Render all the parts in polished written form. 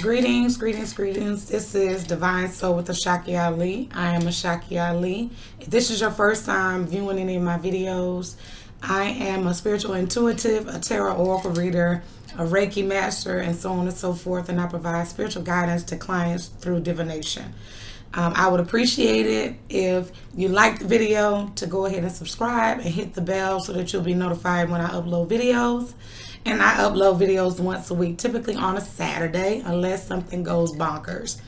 Greetings, greetings, greetings. This is Divine Soul with Ashaki Ali. I am Ashaki Ali. If this is your first time viewing any of my videos, I am a spiritual intuitive, a tarot oracle reader, a Reiki master, and so on and so forth. And I provide spiritual guidance to clients through divination. I would appreciate it if you like the video to go ahead and subscribe and hit the bell so that you'll be notified when I upload videos. And I upload videos once a week, typically on a Saturday, unless something goes bonkers.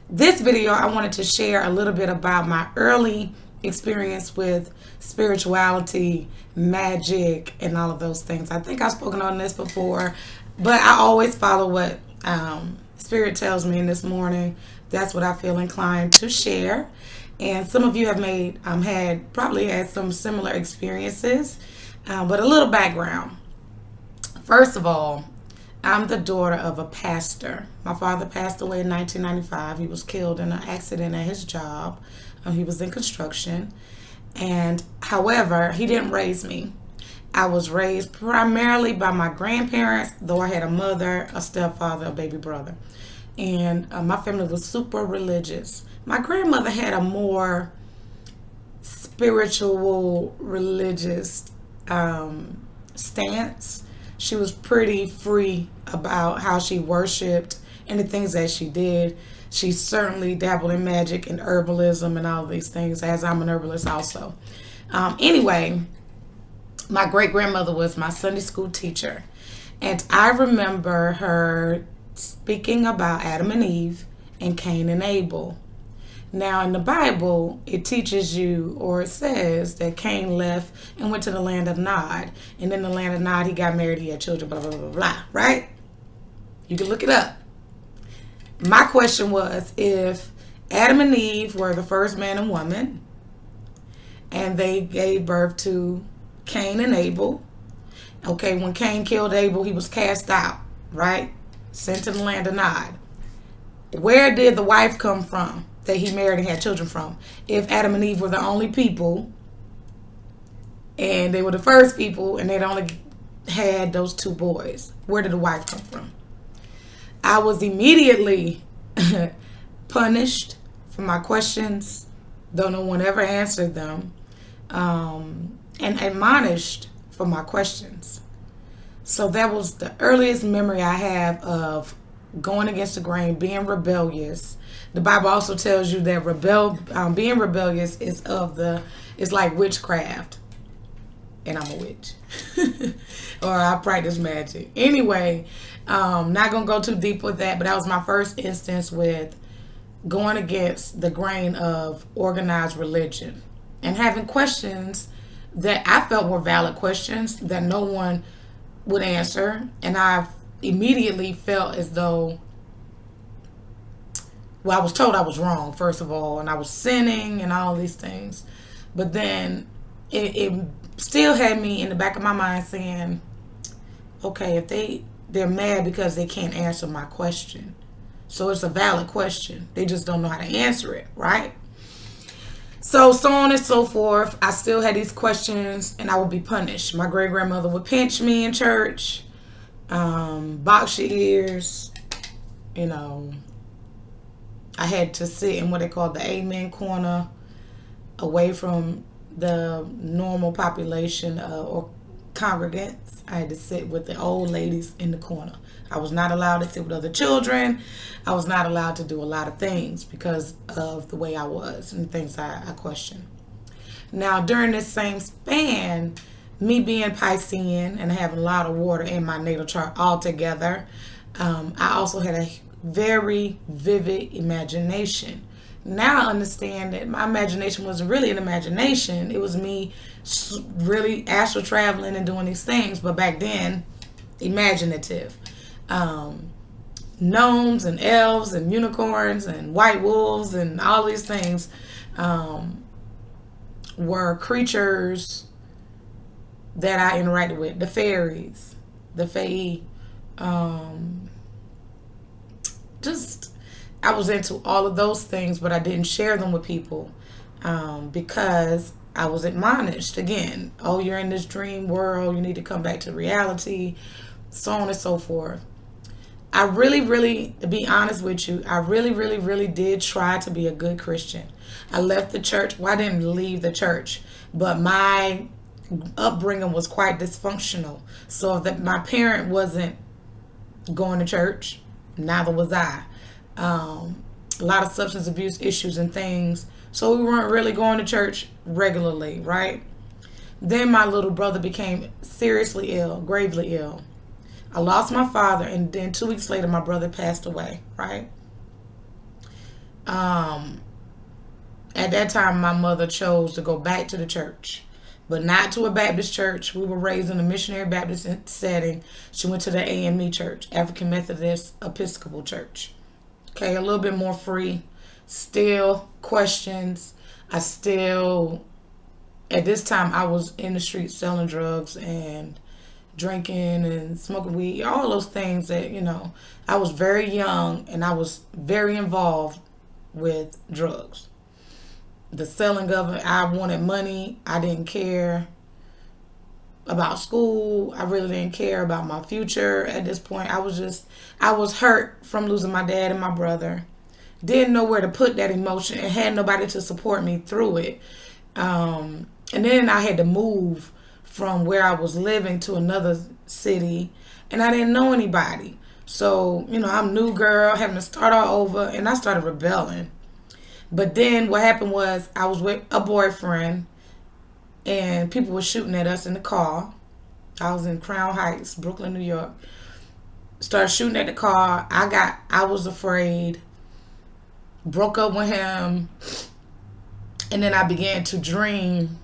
This video, I wanted to share a little bit about my early experience with spirituality, magic, and all of those things. I think I've spoken on this before, but I always follow what Spirit tells me. And this morning, that's what I feel inclined to share. And some of you have probably had some similar experiences, but a little background. First of all, I'm the daughter of a pastor. My father passed away in 1995. He was killed in an accident at his job. He was in construction. And however, he didn't raise me. I was raised primarily by my grandparents, though I had a mother, a stepfather, a baby brother. And my family was super religious. My grandmother had a more spiritual, religious stance. She was pretty free about how she worshiped and the things that she did. She certainly dabbled in magic and herbalism and all of these things, as I'm an herbalist also. Anyway, my great-grandmother was my Sunday school teacher. And I remember her speaking about Adam and Eve and Cain and Abel. Now, in the Bible, it teaches you, or it says, that Cain left and went to the land of Nod. And in the land of Nod, he got married, he had children, blah, blah, blah, blah, blah, right? You can look it up. My question was, if Adam and Eve were the first man and woman, and they gave birth to Cain and Abel, okay, when Cain killed Abel, he was cast out, right? Sent to the land of Nod. Where did the wife come from that he married and had children from? If Adam and Eve were the only people, and they were the first people, and they'd only had those two boys, where did the wife come from? I was immediately punished for my questions, though no one ever answered them, and admonished for my questions. So that was the earliest memory I have of going against the grain, being rebellious. The Bible also tells you that being rebellious is like witchcraft, and I'm a witch, or I practice magic. Anyway, not gonna go too deep with that, but that was my first instance with going against the grain of organized religion and having questions that I felt were valid questions that no one would answer, and I immediately felt as though, well, I was told I was wrong, first of all, and I was sinning and all these things. But then it still had me in the back of my mind saying, okay, if they're mad because they can't answer my question. So it's a valid question. They just don't know how to answer it, right? So on and so forth. I still had these questions, and I would be punished. My great-grandmother would pinch me in church, box your ears, I had to sit in what they call the amen corner, away from the normal population or congregants. I had to sit with the old ladies in the corner. I was not allowed to sit with other children. I was not allowed to do a lot of things because of the way I was and the things I questioned. Now, during this same span, me being Piscean and having a lot of water in my natal chart altogether, I also had a very vivid imagination. Now I understand that my imagination wasn't really an imagination. It was me really astral traveling and doing these things. But back then, imaginative. Gnomes and elves and unicorns and white wolves and all these things were creatures that I interacted with. The fairies, the fae, I was into all of those things, but I didn't share them with people because I was admonished. Again, oh, you're in this dream world, you need to come back to reality, so on and so forth. I really, to be honest with you, I really did try to be a good Christian. I left the church. Well, I didn't leave the church, but my upbringing was quite dysfunctional. So that my parent wasn't going to church, neither was I. A lot of substance abuse issues and things. So we weren't really going to church regularly, right? Then my little brother became seriously ill, gravely ill. I lost my father, and then 2 weeks later, my brother passed away, right? At that time, my mother chose to go back to the church, but not to a Baptist church. We were raised in a missionary Baptist setting. She went to the AME church, African Methodist Episcopal Church. Okay, a little bit more free. Still questions. At this time, I was in the street selling drugs and drinking and smoking weed, all those things that, I was very young and I was very involved with drugs. The selling of it, I wanted money. I didn't care about school. I really didn't care about my future at this point. I was hurt from losing my dad and my brother. Didn't know where to put that emotion and had nobody to support me through it. And then I had to move from where I was living to another city, and I didn't know anybody. So, I'm new girl, having to start all over, and I started rebelling. But then what happened was I was with a boyfriend, and people were shooting at us in the car. I was in Crown Heights, Brooklyn, New York. Started shooting at the car. I was afraid. Broke up with him. And then I began to dream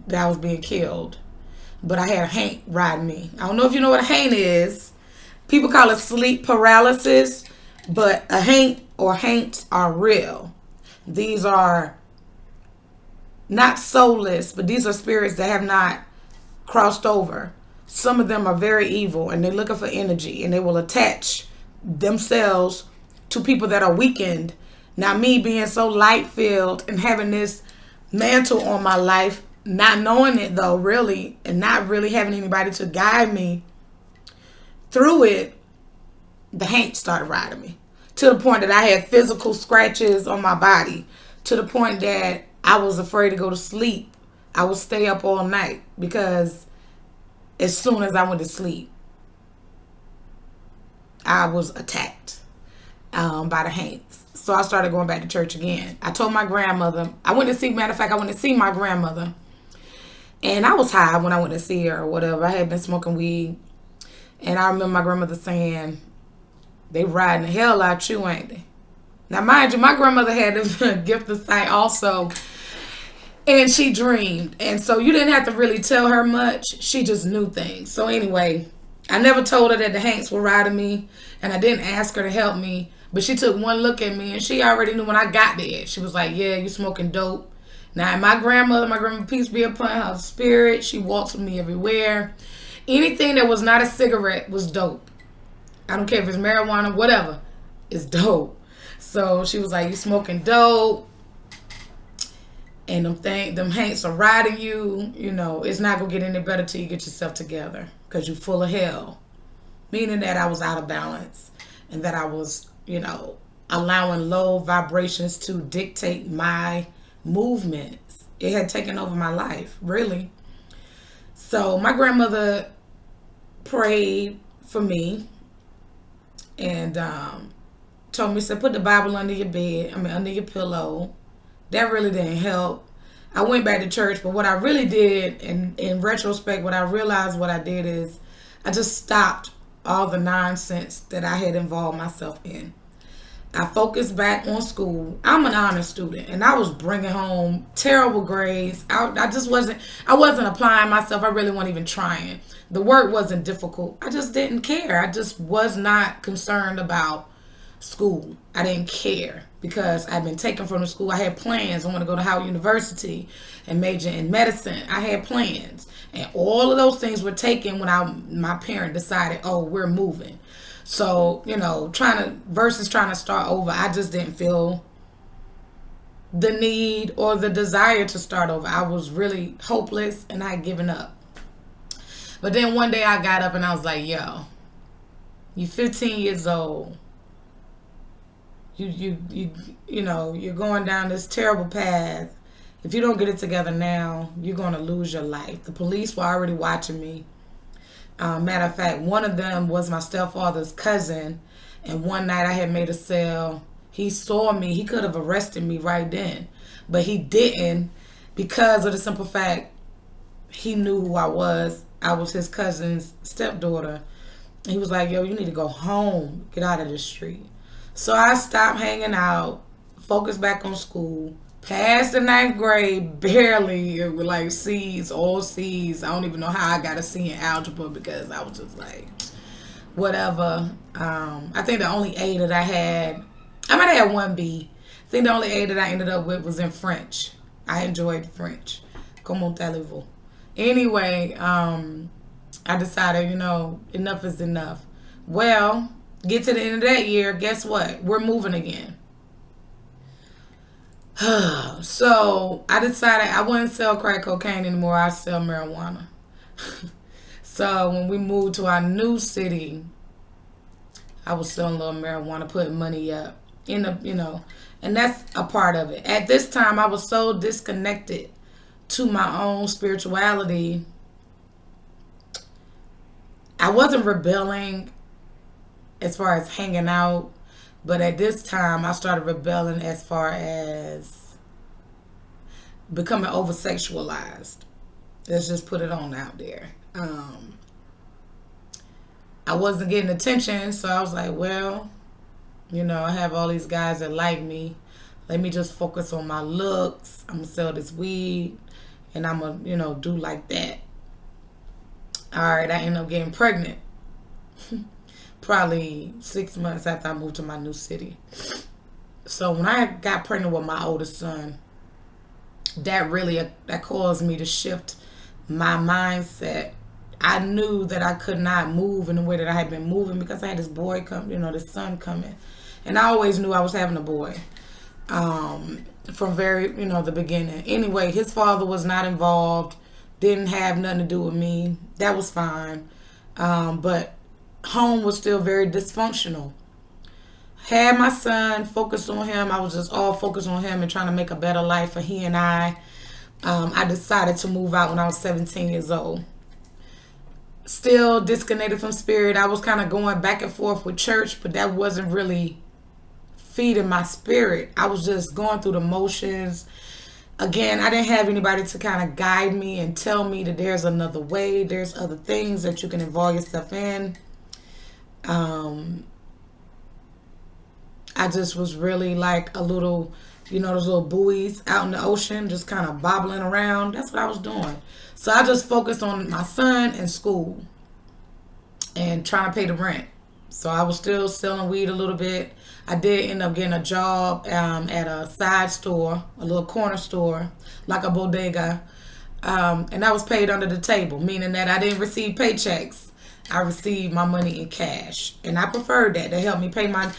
that I was being killed. But I had a haint riding me. I don't know if you know what a haint is. People call it sleep paralysis. But a haint or haints are real. These are not soulless, but these are spirits that have not crossed over. Some of them are very evil, and they're looking for energy, and they will attach themselves to people that are weakened. Now, me being so light-filled and having this mantle on my life, not knowing it though, really, and not really having anybody to guide me through it, the haint started riding me. To the point that I had physical scratches on my body. To the point that I was afraid to go to sleep. I would stay up all night because as soon as I went to sleep, I was attacked by the haints. So I started going back to church again. I told my grandmother. I went to see my grandmother. And I was high when I went to see her or whatever. I had been smoking weed. And I remember my grandmother saying, "They riding the hell out you, ain't they?" Now, mind you, my grandmother had a gift of sight also. And she dreamed. And so you didn't have to really tell her much. She just knew things. So anyway, I never told her that the haints were riding me. And I didn't ask her to help me. But she took one look at me and she already knew when I got there. She was like, "Yeah, you smoking dope." Now, my grandmother, peace be upon her spirit, she walks with me everywhere. Anything that was not a cigarette was dope. I don't care if it's marijuana, whatever. It's dope. So she was like, "You smoking dope. And them haints are riding you. It's not going to get any better till you get yourself together. Because you're full of hell." Meaning that I was out of balance. And that I was, allowing low vibrations to dictate my movements. It had taken over my life, really. So my grandmother prayed for me. And told me, said, "Put the Bible under your bed. Under your pillow." That really didn't help. I went back to church, but what I really did, in retrospect, what I realized what I did is I just stopped all the nonsense that I had involved myself in. I focused back on school. I'm an honor student, and I was bringing home terrible grades. I wasn't applying myself. I really wasn't even trying. The work wasn't difficult. I just didn't care. I just was not concerned about school. I didn't care because I'd been taken from the school. I had plans. I want to go to Howard University and major in medicine. I had plans. And all of those things were taken when my parent decided, "Oh, we're moving." So, trying to start over, I just didn't feel the need or the desire to start over. I was really hopeless and I had given up. But then one day I got up and I was like, "Yo, You 15 years old. You're going down this terrible path. If you don't get it together now, you're going to lose your life. The police were already watching me. Matter of fact, one of them was my stepfather's cousin, and one night I had made a sale. He saw me. He could have arrested me right then, but he didn't, because of the simple fact he knew who I was. I was his cousin's stepdaughter. He was like, yo, you need to go home. Get out of the street. So I stopped hanging out, focused back on school, passed the ninth grade, barely, with like C's, all C's. I don't even know how I got a C in algebra, because I was just like, whatever. I think the only A that I had, I might have had one B. I think the only A that I ended up with was in French. I enjoyed French. Comment allez-vous? Anyway, I decided, enough is enough. Well, get to the end of that year, guess what? We're moving again. So I decided I wouldn't sell crack cocaine anymore. I'd sell marijuana. So when we moved to our new city, I was selling a little marijuana, putting money up. And that's a part of it. At this time, I was so disconnected to my own spirituality. I wasn't rebelling as far as hanging out, but at this time I started rebelling as far as becoming over sexualized. Let's just put it on out there. I wasn't getting attention, so I was like, well, I have all these guys that like me. Let me just focus on my looks. I'm gonna sell this weed, and I'm gonna, do like that. All right, I ended up getting pregnant. Probably 6 months after I moved to my new city. So when I got pregnant with my oldest son, that caused me to shift my mindset. I knew that I could not move in the way that I had been moving, because I had this boy this son coming. And I always knew I was having a boy. From the beginning. Anyway, his father was not involved, didn't have nothing to do with me. That was fine. But home was still very dysfunctional. Had my son, focused on him. I was just all focused on him and trying to make a better life for he and I. I decided to move out when I was 17 years old. Still disconnected from spirit. I was kind of going back and forth with church, but that wasn't really feeding my spirit. I was just going through the motions. Again, I didn't have anybody to kind of guide me and tell me that there's another way, there's other things that you can involve yourself in. I just was really like a little, those little buoys out in the ocean, just kind of bobbling around. That's what I was doing. So I just focused on my son and school and trying to pay the rent. So I was still selling weed a little bit. I did end up getting a job at a side store, a little corner store, like a bodega. And I was paid under the table, meaning that I didn't receive paychecks. I received my money in cash. And I preferred that. They helped me pay my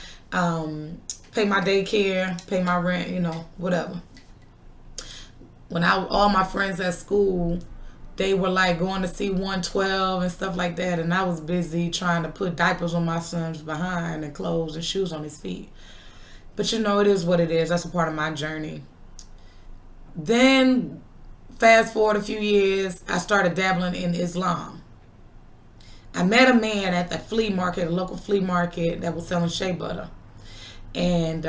daycare, pay my rent, whatever. When all my friends at school, they were like going to see 112 and stuff like that, and I was busy trying to put diapers on my son's behind and clothes and shoes on his feet. But it is what it is. That's a part of my journey. Then, fast forward a few years, I started dabbling in Islam. I met a man at the flea market, a local flea market, that was selling shea butter. And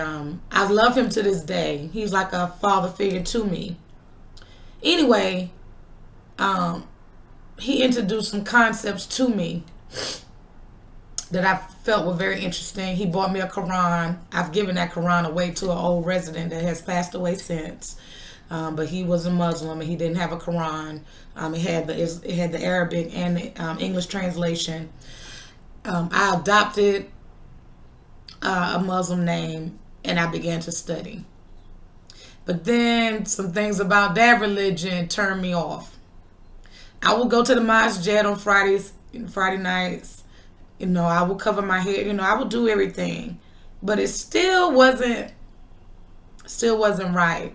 I love him to this day. He's like a father figure to me. Anyway, he introduced some concepts to me that I felt were very interesting. He bought me a Quran. I've given that Quran away to an old resident that has passed away since. But he was a Muslim and he didn't have a Quran. It had the Arabic and the English translation. I adopted a Muslim name and I began to study. But then some things about that religion turned me off. I would go to the masjid on Friday nights. I would cover my head. I would do everything. But it still wasn't right.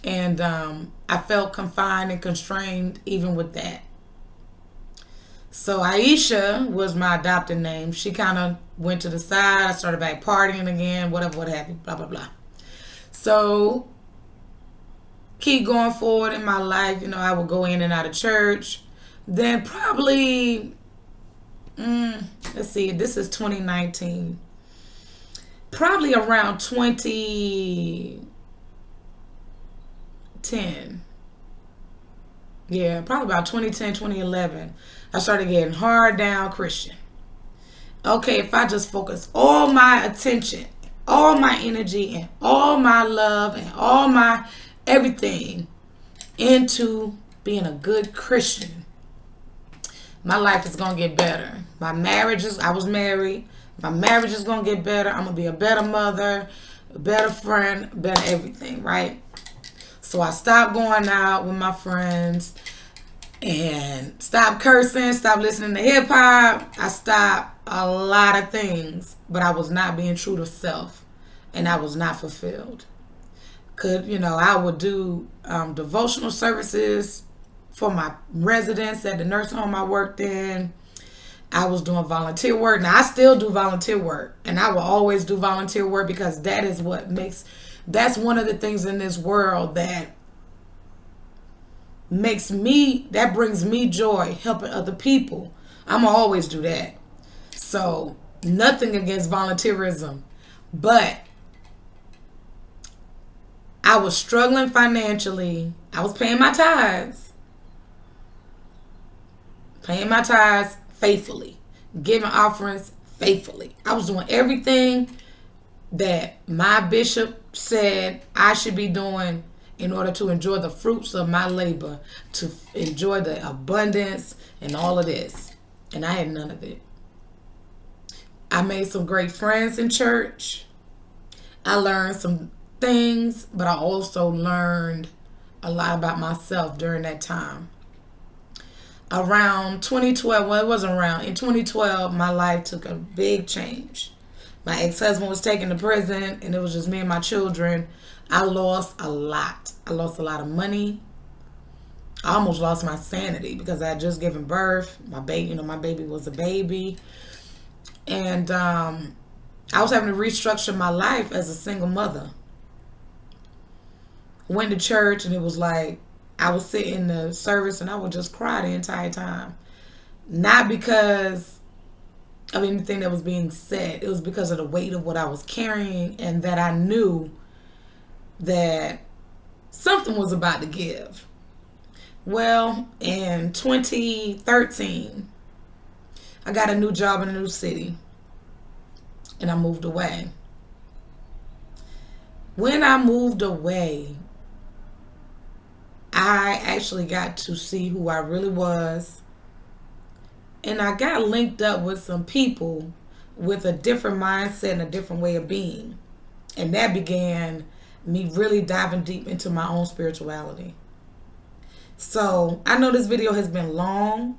And I felt confined and constrained even with that. So Aisha was my adopted name. She kind of went to the side. I started back partying again, whatever, what have you, blah, blah, blah. So keep going forward in my life. I would go in and out of church. Then probably, let's see, this is 2019. Probably around 2010. Yeah, probably about 2010, 2011. I started getting hard down Christian. Okay, if I just focus all my attention, all my energy, and all my love, and all my everything into being a good Christian, my life is going to get better. I was married. My marriage is going to get better. I'm going to be a better mother, a better friend, better everything, right? So I stopped going out with my friends and stopped cursing, stopped listening to hip hop. I stopped a lot of things, but I was not being true to self, and I was not fulfilled. I would do devotional services for my residents at the nursing home I worked in. I was doing volunteer work. Now I still do volunteer work, and I will always do volunteer work because that's one of the things in this world that brings me joy, helping other people. I'm going to always do that. So nothing against volunteerism, but I was struggling financially. I was paying my tithes faithfully, giving offerings faithfully. I was doing everything that my bishop said I should be doing in order to enjoy the fruits of my labor, to enjoy the abundance and all of this. And I had none of it. I made some great friends in church. I learned some things, but I also learned a lot about myself during that time. Around 2012, well, it wasn't around. In 2012, my life took a big change. My ex-husband was taken to prison, and it was just me and my children. I lost a lot. I lost a lot of money. I almost lost my sanity because I had just given birth. My baby was a baby. And I was having to restructure my life as a single mother. Went to church, and it was like I would sit in the service and I would just cry the entire time. Not because of anything that was being said. It was because of the weight of what I was carrying, and that I knew that something was about to give. Well, in 2013, I got a new job in a new city, and I moved away. When I moved away, I actually got to see who I really was, and I got linked up with some people with a different mindset and a different way of being, and that began me really diving deep into my own spirituality. So I know this video has been long,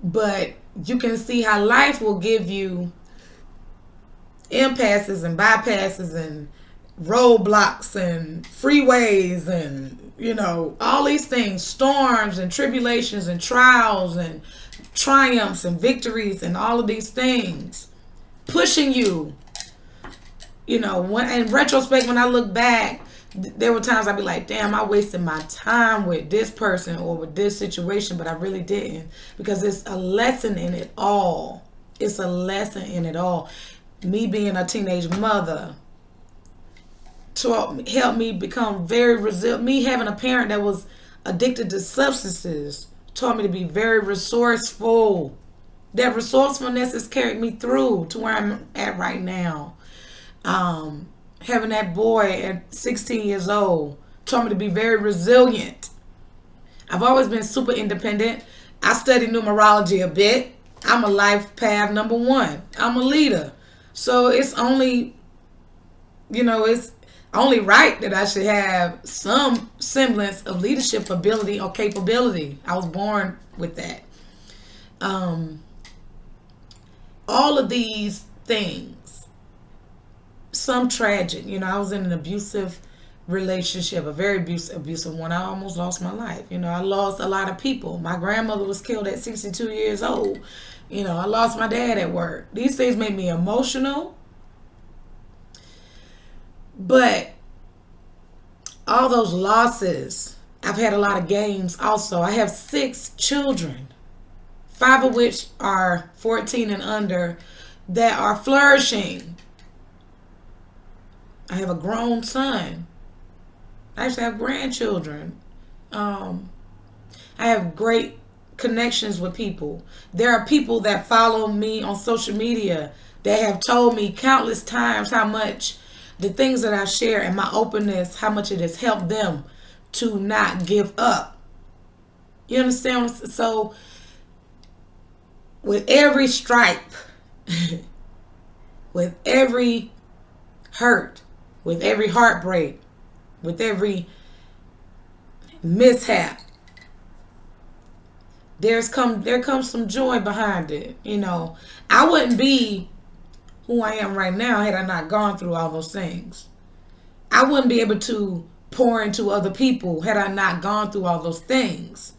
but you can see how life will give you impasses and bypasses and roadblocks and freeways and all these things, storms and tribulations and trials and triumphs and victories and all of these things pushing you. When in retrospect, when I look back, there were times I'd be like, damn, I wasted my time with this person or with this situation, but I really didn't, because it's a lesson in it all. It's a lesson in it all. Me being a teenage mother helped me become very resilient. Me having a parent that was addicted to substances taught me to be very resourceful. That resourcefulness has carried me through to where I'm at right now. Having that boy at 16 years old taught me to be very resilient. I've always been super independent. I studied numerology a bit. I'm a life path number 1. I'm a leader. So it's only, it's only right that I should have some semblance of leadership ability or capability. I was born with that. All of these things, some tragic. I was in an abusive relationship, a very abusive one. I almost lost my life. I lost a lot of people. My grandmother was killed at 62 years old. I lost my dad at work. These things made me emotional. But all those losses, I've had a lot of gains also. I have 6 children, 5 of which are 14 and under, that are flourishing. I have a grown son. I actually have grandchildren. I have great connections with people. There are people that follow me on social media that have told me countless times how much the things that I share and my openness, how much it has helped them to not give up. You understand? So with every stripe, with every hurt, with every heartbreak, with every mishap, there comes some joy behind it. I wouldn't be who I am right now had I not gone through all those things. I wouldn't be able to pour into other people had I not gone through all those things.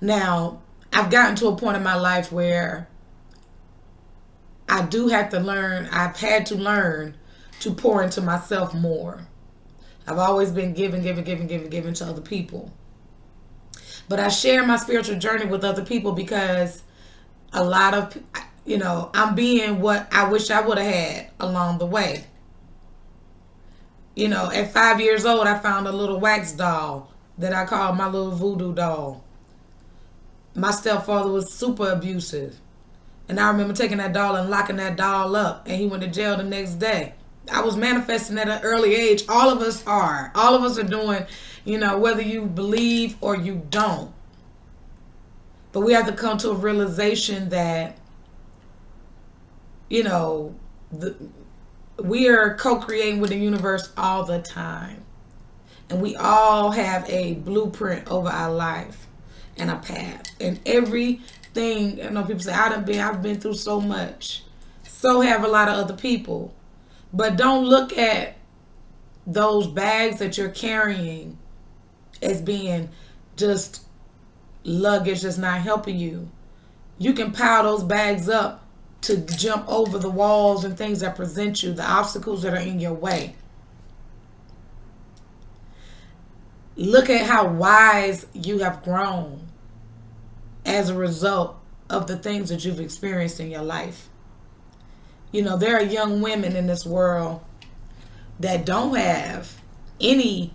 Now, I've gotten to a point in my life where I do have to learn, I've had to learn to pour into myself more. I've always been giving to other people. But I share my spiritual journey with other people because a lot of, I'm being what I wish I would have had along the way. At 5 years old, I found a little wax doll that I called my little voodoo doll. My stepfather was super abusive. And I remember taking that doll and locking that doll up. And he went to jail the next day. I was manifesting at an early age. All of us are. All of us are doing, whether you believe or you don't. But we have to come to a realization that, we are co-creating with the universe all the time. And we all have a blueprint over our life and a path. And everything, people say, I've been through so much. So have a lot of other people. But don't look at those bags that you're carrying as being just luggage that's not helping you. You can pile those bags up to jump over the walls and things that present you, the obstacles that are in your way. Look at how wise you have grown as a result of the things that you've experienced in your life. There are young women in this world that don't have any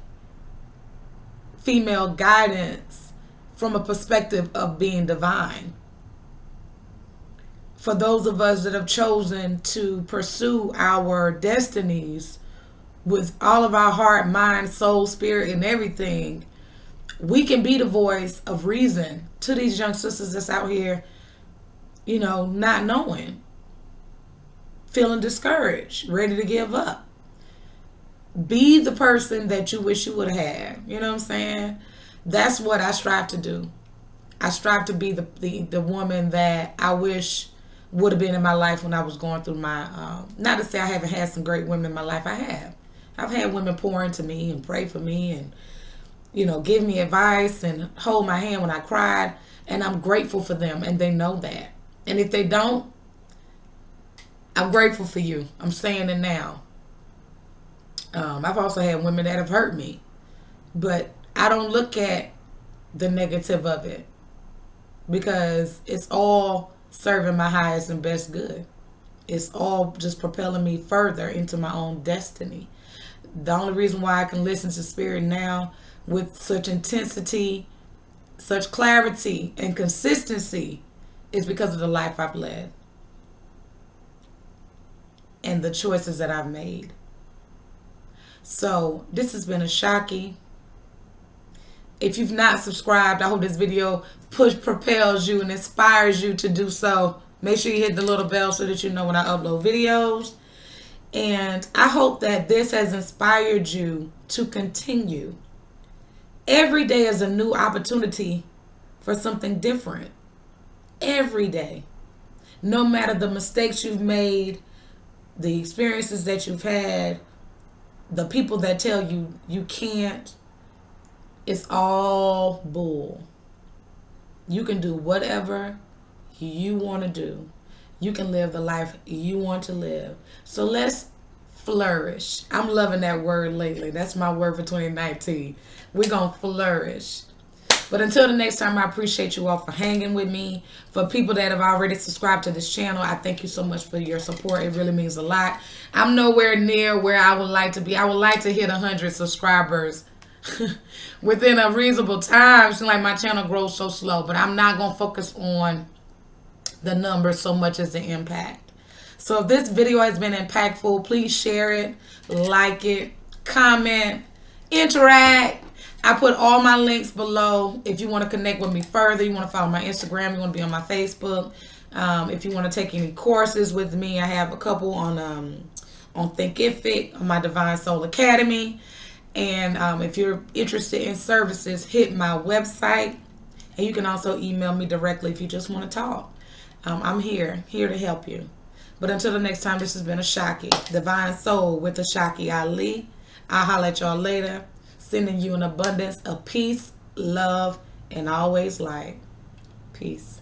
female guidance from a perspective of being divine. For those of us that have chosen to pursue our destinies with all of our heart, mind, soul, spirit, and everything, we can be the voice of reason to these young sisters that's out here, not knowing, feeling discouraged, ready to give up. Be the person that you wish you would have had. You know what I'm saying? That's what I strive to do. I strive to be the woman that I wish would have been in my life when I was going through my, not to say I haven't had some great women in my life. I have. I've had women pour into me and pray for me and, give me advice and hold my hand when I cried. And I'm grateful for them, and they know that. And if they don't, I'm grateful for you. I'm saying it now. I've also had women that have hurt me. But I don't look at the negative of it because it's all serving my highest and best good. It's all just propelling me further into my own destiny. The only reason why I can listen to Spirit now with such intensity, such clarity, and consistency is because of the life I've led and the choices that I've made. So this has been Ashaki. If you've not subscribed, I hope this video propels you and inspires you to do so. Make sure you hit the little bell so that you know when I upload videos. And I hope that this has inspired you to continue. Every day is a new opportunity for something different. Every day. No matter the mistakes you've made, the experiences that you've had, The people that tell you you can't, it's all bull. You can do whatever you want to do. You can live the life you want to live. So let's flourish. I'm loving that word lately. That's my word for 2019. We're going to flourish. But until the next time, I appreciate you all for hanging with me. For people that have already subscribed to this channel, I thank you so much for your support. It really means a lot. I'm nowhere near where I would like to be. I would like to hit 100 subscribers within a reasonable time. Seems like my channel grows so slow. But I'm not going to focus on the numbers so much as the impact. So if this video has been impactful, please share it, like it, comment, interact. I put all my links below. If you want to connect with me further, you want to follow my Instagram, you want to be on my Facebook. If you want to take any courses with me, I have a couple on Thinkific, on my Divine Soul Academy. And if you're interested in services, hit my website. And you can also email me directly if you just want to talk. I'm here to help you. But until the next time, this has been Ashaki, Divine Soul with Ashaki Ali. I'll holler at y'all later. Sending you an abundance of peace, love, and always light. Peace.